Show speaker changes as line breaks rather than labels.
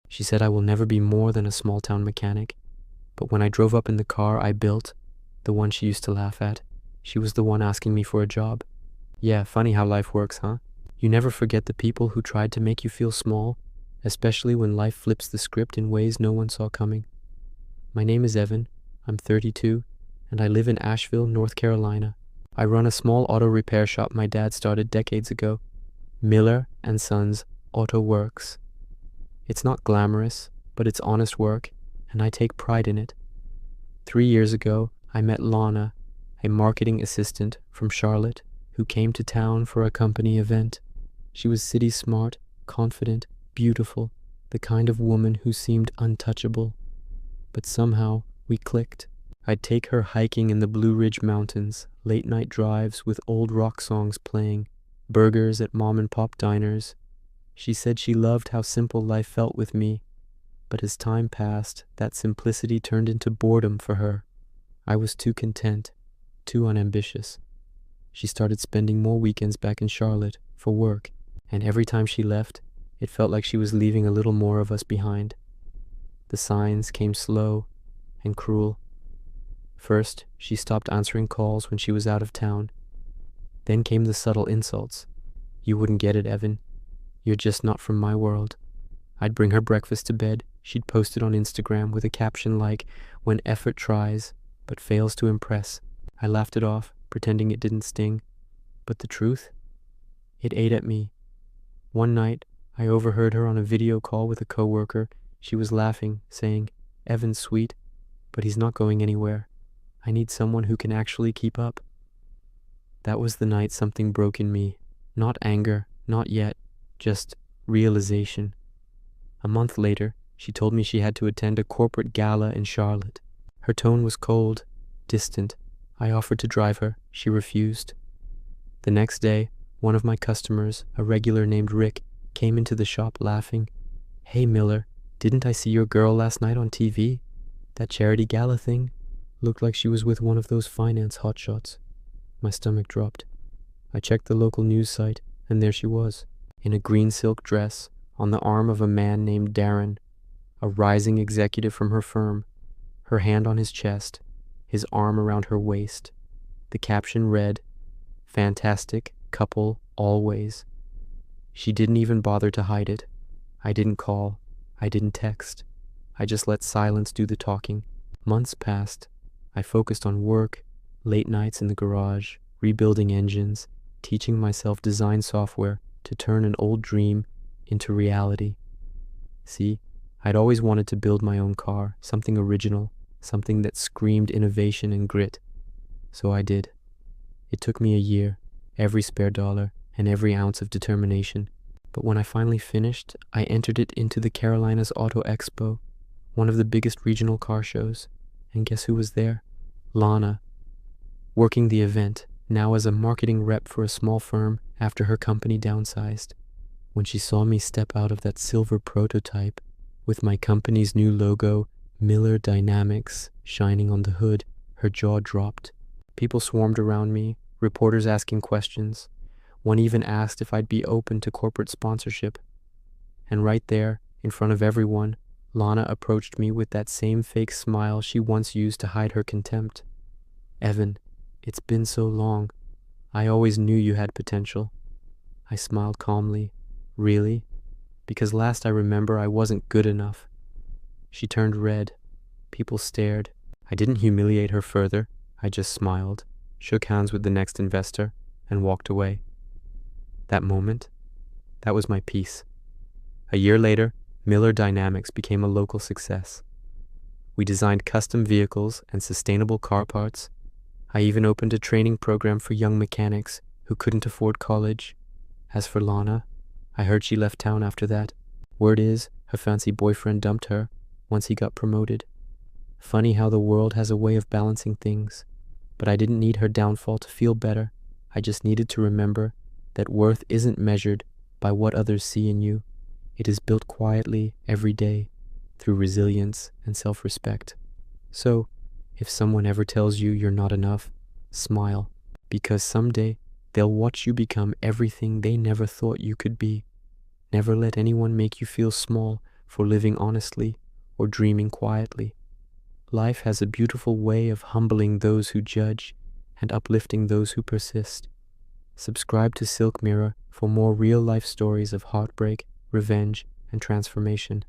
She said I will never be more than a small-town mechanic. But when I drove up in the car I built, the one she used to laugh at, she was the one asking me for a job. Yeah, funny how life works, huh? You never forget the people who tried to make you feel small, especially when life flips the script in ways no one saw coming. My name is Evan, I'm 32, and I live in Asheville, North Carolina. I run a small auto repair shop my dad started decades ago, Miller & Sons Auto Works. It's not glamorous, but it's honest work, and I take pride in it. 3 years ago, I met Lana, a marketing assistant from Charlotte, who came to town for a company event. She was city smart, confident, beautiful, the kind of woman who seemed untouchable. But somehow, we clicked. I'd take her hiking in the Blue Ridge Mountains, late-night drives with old rock songs playing, burgers at mom-and-pop diners. She said she loved how simple life felt with me, but as time passed, that simplicity turned into boredom for her. I was too content, too unambitious. She started spending more weekends back in Charlotte for work, and every time she left, it felt like she was leaving a little more of us behind. The signs came slow and cruel. First, she stopped answering calls when she was out of town. Then came the subtle insults. You wouldn't get it, Evan. You're just not from my world. I'd bring her breakfast to bed. She'd post it on Instagram with a caption like, "When effort tries, but fails to impress." I laughed it off, pretending it didn't sting. But the truth? It ate at me. One night, I overheard her on a video call with a coworker. She was laughing, saying, "Evan's sweet, but he's not going anywhere. I need someone who can actually keep up." That was the night something broke in me. Not anger, not yet, just realization. A month later, she told me she had to attend a corporate gala in Charlotte. Her tone was cold, distant. I offered to drive her. She refused. The next day, one of my customers, a regular named Rick, came into the shop laughing. "Hey Miller, didn't I see your girl last night on TV? That charity gala thing? Looked like she was with one of those finance hotshots." My stomach dropped. I checked the local news site, and there she was, in a green silk dress, on the arm of a man named Darren, a rising executive from her firm, her hand on his chest, his arm around her waist. The caption read, "Fantastic couple always." She didn't even bother to hide it. I didn't call. I didn't text. I just let silence do the talking. Months passed. I focused on work, late nights in the garage, rebuilding engines, teaching myself design software to turn an old dream into reality. See, I'd always wanted to build my own car, something original, something that screamed innovation and grit. So I did. It took me a year, every spare dollar, and every ounce of determination. But when I finally finished, I entered it into the Carolinas Auto Expo, one of the biggest regional car shows. And guess who was there? Lana, working the event, now as a marketing rep for a small firm after her company downsized. When she saw me step out of that silver prototype with my company's new logo, Miller Dynamics, shining on the hood, her jaw dropped. People swarmed around me, reporters asking questions. One even asked if I'd be open to corporate sponsorship. And right there, in front of everyone, Lana approached me with that same fake smile she once used to hide her contempt. "Evan, it's been so long. I always knew you had potential." I smiled calmly. "Really? Because last I remember I wasn't good enough." She turned red. People stared. I didn't humiliate her further. I just smiled, shook hands with the next investor, and walked away. That moment, that was my peace. A year later, Miller Dynamics became a local success. We designed custom vehicles and sustainable car parts. I even opened a training program for young mechanics who couldn't afford college. As for Lana, I heard she left town after that. Word is, her fancy boyfriend dumped her once he got promoted. Funny how the world has a way of balancing things. But I didn't need her downfall to feel better. I just needed to remember that worth isn't measured by what others see in you. It is built quietly every day through resilience and self-respect. So, if someone ever tells you you're not enough, smile, because someday they'll watch you become everything they never thought you could be. Never let anyone make you feel small, for living honestly or dreaming quietly. Life has a beautiful way of humbling those who judge and uplifting those who persist. Subscribe to SilkMirror for more real-life stories of heartbreak, revenge, and transformation.